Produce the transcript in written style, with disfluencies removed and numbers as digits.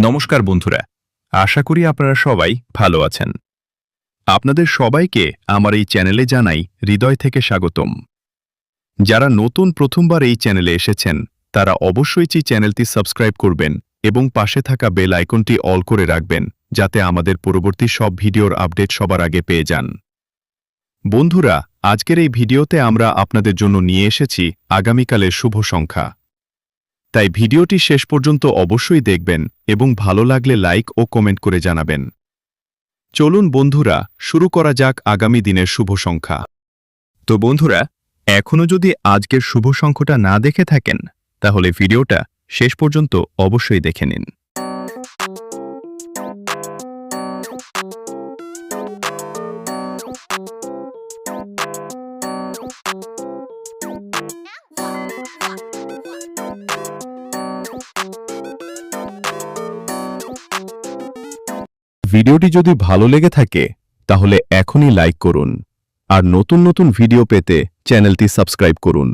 নমস্কার বন্ধুরা, আশা করি আপনারা সবাই ভালো আছেন। আপনাদের সবাইকে আমার এই চ্যানেলে জানাই হৃদয় থেকে স্বাগতম। যারা নতুন প্রথমবার এই চ্যানেলে এসেছেন তারা অবশ্যই চ্যানেলটি সাবস্ক্রাইব করবেন এবং পাশে থাকা বেল আইকনটি অল করে রাখবেন যাতে আমাদের পরবর্তী সব ভিডিওর আপডেট সবার আগে পেয়ে যান। বন্ধুরা, আজকের এই ভিডিওতে আমরা আপনাদের জন্য নিয়ে এসেছি আগামীকালের শুভ সংখ্যা। তাই ভিডিওটি শেষ পর্যন্ত অবশ্যই দেখবেন এবং ভালো লাগলে লাইক ও কমেন্ট করে জানাবেন। চলুন বন্ধুরা, শুরু করা যাক আগামী দিনের শুভ সংখ্যা। তো বন্ধুরা, এখনও যদি আজকের শুভ সংখ্যাটা না দেখে থাকেন তাহলে ভিডিওটা শেষ পর্যন্ত অবশ্যই দেখে নিন। ভিডিওটি যদি ভালো লেগে থাকে তাহলে এখনই লাইক করুন আর নতুন নতুন ভিডিও পেতে চ্যানেলটি সাবস্ক্রাইব করুন।